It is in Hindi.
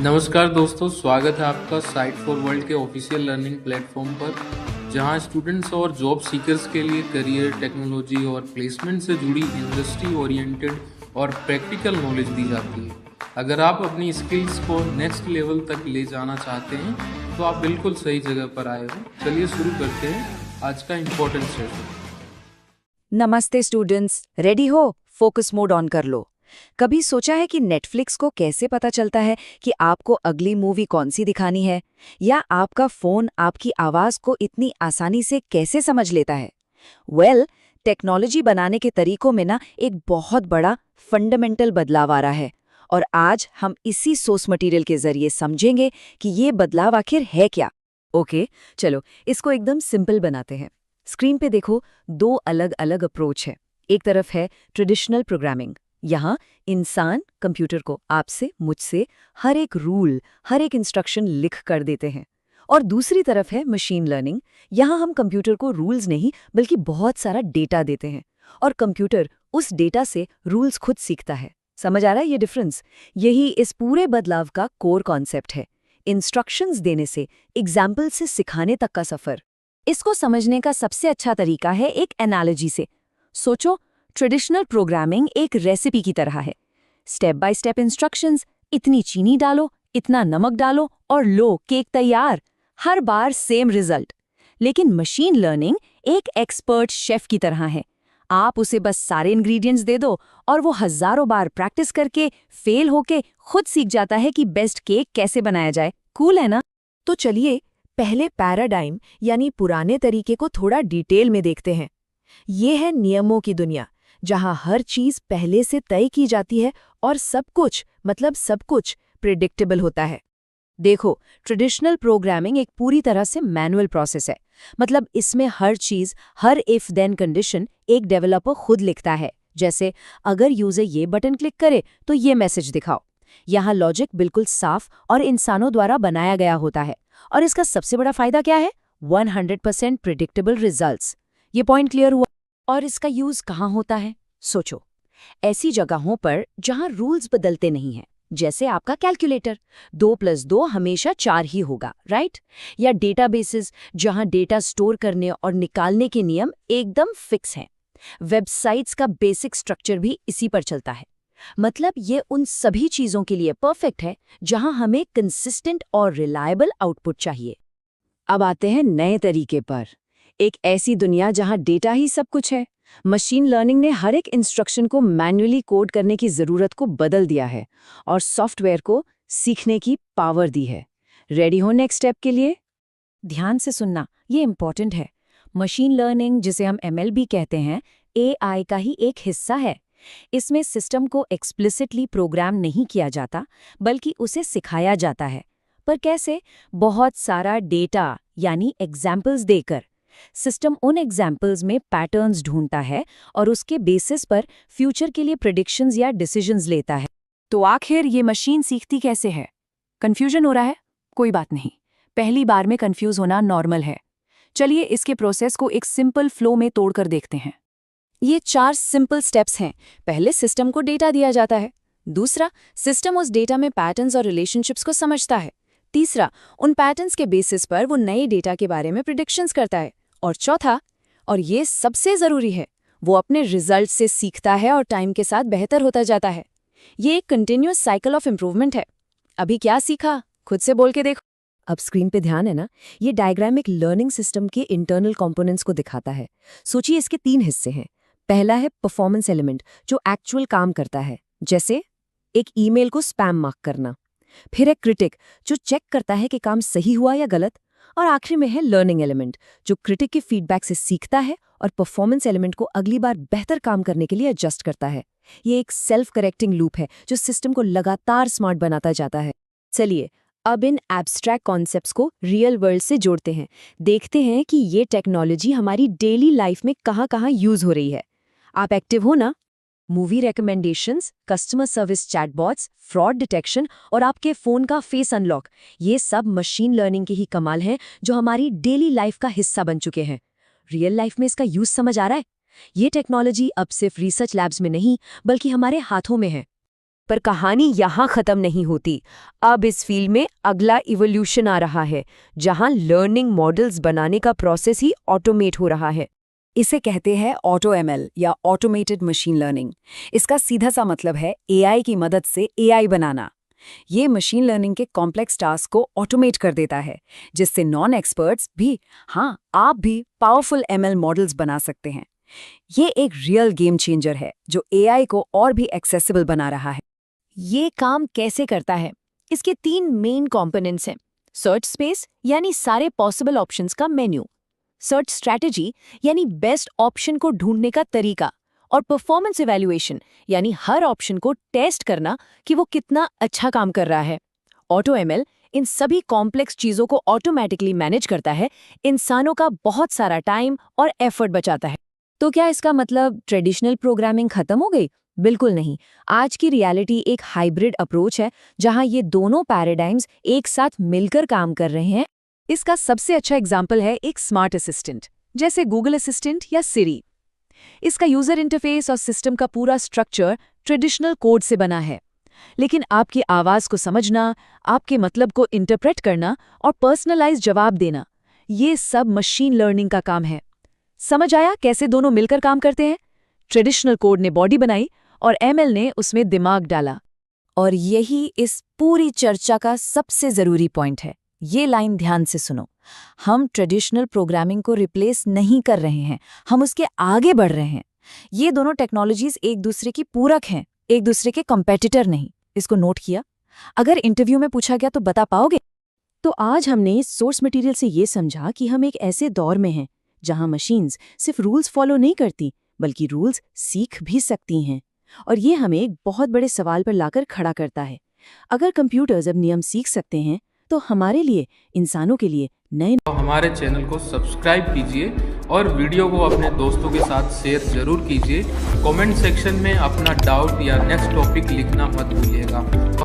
नमस्कार दोस्तों, स्वागत है आपका साइट फॉर वर्ल्ड के ऑफिशियल लर्निंग प्लेटफॉर्म पर, जहां स्टूडेंट्स और जॉब सीकर्स के लिए करियर, टेक्नोलॉजी और प्लेसमेंट से जुड़ी इंडस्ट्री ओरिएंटेड और प्रैक्टिकल नॉलेज दी जाती है। अगर आप अपनी स्किल्स को नेक्स्ट लेवल तक ले जाना चाहते हैं, तो आप बिल्कुल सही जगह पर आए हो। चलिए शुरू करते हैं आज का इम्पोर्टेंट सेशन। नमस्ते स्टूडेंट्स, रेडी हो? फोकस मोड ऑन कर लो। कभी सोचा है कि नेटफ्लिक्स को कैसे पता चलता है कि आपको अगली मूवी कौन सी दिखानी है, या आपका फोन आपकी आवाज को इतनी आसानी से कैसे समझ लेता है? टेक्नोलॉजी बनाने के तरीकों में ना एक बहुत बड़ा फंडामेंटल बदलाव आ रहा है, और आज हम इसी सोर्स मटेरियल के जरिए समझेंगे कि ये बदलाव आखिर है क्या। ओके, चलो इसको एकदम सिंपल बनाते हैं। स्क्रीन पे देखो, दो अलग अलग अप्रोच है। एक तरफ है ट्रेडिशनल प्रोग्रामिंग, यहाँ इंसान कंप्यूटर को आपसे, मुझसे हर एक रूल, हर एक इंस्ट्रक्शन लिख कर देते हैं। और दूसरी तरफ है मशीन लर्निंग, यहाँ हम कंप्यूटर को रूल्स नहीं बल्कि बहुत सारा डेटा देते हैं, और कंप्यूटर उस डेटा से रूल्स खुद सीखता है। समझ आ रहा है ये डिफरेंस? यही इस पूरे बदलाव का कोर कॉन्सेप्ट है। इंस्ट्रक्शंस देने से, एग्जाम्पल से सिखाने तक का सफर। इसको समझने का सबसे अच्छा तरीका है एक एनालॉजी से। सोचो, ट्रेडिशनल प्रोग्रामिंग एक रेसिपी की तरह है। स्टेप बाय स्टेप इंस्ट्रक्शंस, इतनी चीनी डालो, इतना नमक डालो और लो, केक तैयार। हर बार सेम रिजल्ट। लेकिन मशीन लर्निंग एक एक्सपर्ट शेफ की तरह है। आप उसे बस सारे इंग्रेडिएंट्स दे दो और वो हजारों बार प्रैक्टिस करके, फेल होके खुद सीख जाता है कि बेस्ट केक कैसे बनाया जाए। कूल है ना? तो चलिए पहले पैराडाइम यानी पुराने तरीके को थोड़ा डिटेल में देखते हैं। ये है नियमों की दुनिया, जहां हर चीज पहले से तय की जाती है और सब कुछ, मतलब सब कुछ प्रिडिक्टेबल होता है। देखो, ट्रेडिशनल प्रोग्रामिंग एक पूरी तरह से मैनुअल प्रोसेस है। मतलब इसमें हर चीज, हर इफ देन कंडीशन एक डेवलपर खुद लिखता है। जैसे अगर यूजर ये बटन क्लिक करे तो ये मैसेज दिखाओ। यहाँ लॉजिक बिल्कुल साफ और इंसानों द्वारा बनाया गया होता है। और इसका सबसे बड़ा फायदा क्या है? 100% प्रिडिक्टेबल रिजल्ट्स। ये पॉइंट क्लियर हुआ? और इसका यूज कहाँ होता है? सोचो, ऐसी जगहों पर जहां रूल्स बदलते नहीं हैं, जैसे आपका कैलकुलेटर, 2+2 हमेशा 4 ही होगा, राइट? या डेटाबेसेस, जहां डेटा स्टोर करने और निकालने के नियम एकदम फिक्स हैं। वेबसाइट्स का बेसिक स्ट्रक्चर भी इसी पर चलता है। मतलब ये उन सभी चीजों के लिए परफेक्ट है जहां हमें कंसिस्टेंट और रिलायबल आउटपुट चाहिए। अब आते हैं नए तरीके पर। एक ऐसी दुनिया जहां डेटा ही सब कुछ है। मशीन लर्निंग ने हर एक इंस्ट्रक्शन को मैन्युअली कोड करने की जरूरत को बदल दिया है और सॉफ्टवेयर को सीखने की पावर दी है। रेडी हो नेक्स्ट स्टेप के लिए? ध्यान से सुनना, ये इंपॉर्टेंट है। मशीन लर्निंग, जिसे हम एमएल भी कहते हैं, एआई का ही एक हिस्सा है। इसमें सिस्टम को एक्सप्लिसिटली प्रोग्राम नहीं किया जाता, बल्कि उसे सिखाया जाता है। पर कैसे? बहुत सारा डेटा यानी एग्जाम्पल्स देकर। सिस्टम उन एग्जाम्पल्स में पैटर्न्स ढूंढता है और उसके बेसिस पर फ्यूचर के लिए प्रेडिक्शंस या डिसीजंस लेता है। तो आखिर ये मशीन सीखती कैसे है? कंफ्यूजन हो रहा है? कोई बात नहीं, पहली बार में कंफ्यूज होना नॉर्मल है। चलिए इसके प्रोसेस को एक सिंपल फ्लो में तोड़कर देखते हैं। ये 4 सिंपल स्टेप्स हैं। पहले सिस्टम को डेटा दिया जाता है। दूसरा, सिस्टम उस डेटा में पैटर्न्स और रिलेशनशिप्स को समझता है। तीसरा, उन पैटर्न्स के बेसिस पर वो नए डेटा के बारे में प्रिडिक्शंस करता है। और चौथा, और ये सबसे जरूरी है, वो अपने रिजल्ट से सीखता है और टाइम के साथ बेहतर होता जाता है। ये एक कंटिन्यूअस साइकिल ऑफ इम्प्रूवमेंट है। अभी क्या सीखा? खुद से बोल के देखो। अब स्क्रीन पे ध्यान है ना? ये डायग्राम एक लर्निंग सिस्टम के इंटरनल कंपोनेंट्स को दिखाता है। सोचिए, इसके 3 हिस्से हैं। पहला है परफॉर्मेंस एलिमेंट, जो एक्चुअल काम करता है, जैसे एक ईमेल को स्पैम मार्क करना। फिर है क्रिटिक, जो चेक करता है कि काम सही हुआ या गलत। और आखिरी में है लर्निंग एलिमेंट, जो क्रिटिक के फीडबैक से सीखता है और परफॉर्मेंस एलिमेंट को अगली बार बेहतर काम करने के लिए एडजस्ट करता है। ये एक सेल्फ करेक्टिंग लूप है जो सिस्टम को लगातार स्मार्ट बनाता जाता है। चलिए अब इन एब्स्ट्रैक्ट कॉन्सेप्ट्स को रियल वर्ल्ड से जोड़ते हैं। देखते हैं कि ये टेक्नोलॉजी हमारी डेली लाइफ में कहाँ-कहाँ यूज हो रही है। आप एक्टिव हो ना? Movie recommendations, customer service chatbots, fraud detection और आपके फोन का फेस अनलॉक, ये सब मशीन लर्निंग के ही कमाल हैं जो हमारी डेली लाइफ का हिस्सा बन चुके हैं। रियल लाइफ में इसका यूज समझ आ रहा है? ये टेक्नोलॉजी अब सिर्फ रिसर्च लैब्स में नहीं, बल्कि हमारे हाथों में है। पर कहानी यहाँ खत्म नहीं होती। अब इस फील्ड में अगला इवोल्यूशन आ रहा है, जहाँ लर्निंग मॉडल्स बनाने का प्रोसेस ही ऑटोमेट हो रहा है। इसे कहते हैं ऑटो एमएल या ऑटोमेटेड मशीन लर्निंग। इसका सीधा सा मतलब है एआई की मदद से एआई बनाना। ये मशीन लर्निंग के कॉम्प्लेक्स टास्क को ऑटोमेट कर देता है, जिससे नॉन एक्सपर्ट्स भी, हाँ आप भी, पावरफुल एमएल मॉडल्स बना सकते हैं। ये एक रियल गेम चेंजर है जो एआई को और भी एक्सेसिबल बना रहा है। ये काम कैसे करता है? इसके 3 मेन कंपोनेंट्स हैं। सर्च स्पेस यानी सारे पॉसिबल ऑप्शंस का मेन्यू, सर्च स्ट्रैटेजी यानी बेस्ट ऑप्शन को ढूंढने का तरीका, और परफॉर्मेंस इवैल्यूएशन यानी हर ऑप्शन को टेस्ट करना कि वो कितना अच्छा काम कर रहा है। ऑटो एमएल इन सभी कॉम्प्लेक्स चीजों को ऑटोमेटिकली मैनेज करता है, इंसानों का बहुत सारा टाइम और एफर्ट बचाता है। तो क्या इसका मतलब ट्रेडिशनल प्रोग्रामिंग खत्म हो गई? बिल्कुल नहीं। आज की रियलिटी एक हाइब्रिड अप्रोच है, जहां ये दोनों पैराडाइम्स एक साथ मिलकर काम कर रहे हैं। इसका सबसे अच्छा एग्जाम्पल है एक स्मार्ट असिस्टेंट, जैसे गूगल असिस्टेंट या सिरी। इसका यूजर इंटरफेस और सिस्टम का पूरा स्ट्रक्चर ट्रेडिशनल कोड से बना है, लेकिन आपकी आवाज को समझना, आपके मतलब को इंटरप्रेट करना और पर्सनलाइज जवाब देना, ये सब मशीन लर्निंग का काम है। समझ आया कैसे दोनों मिलकर काम करते हैं? ट्रेडिशनल कोड ने बॉडी बनाई और एमएल ने उसमें दिमाग डाला। और यही इस पूरी चर्चा का सबसे जरूरी पॉइंट है। ये लाइन ध्यान से सुनो। हम ट्रेडिशनल प्रोग्रामिंग को रिप्लेस नहीं कर रहे हैं, हम उसके आगे बढ़ रहे हैं। ये दोनों टेक्नोलॉजीज एक दूसरे की पूरक हैं, एक दूसरे के कंपेटिटर नहीं। इसको नोट किया? अगर इंटरव्यू में पूछा गया तो बता पाओगे? तो आज हमने सोर्स मटेरियल से ये समझा कि हम एक ऐसे दौर में हैं जहां मशीन्स सिर्फ रूल्स फॉलो नहीं करती, बल्कि रूल्स सीख भी सकती हैं। और ये हमें एक बहुत बड़े सवाल पर लाकर खड़ा करता है। अगर कंप्यूटर्स अब नियम सीख सकते हैं, तो हमारे लिए, इंसानों के लिए नए तो हमारे चैनल को सब्सक्राइब कीजिए और वीडियो को अपने दोस्तों के साथ शेयर जरूर कीजिए। कमेंट सेक्शन में अपना डाउट या नेक्स्ट टॉपिक लिखना मत भूलिएगा।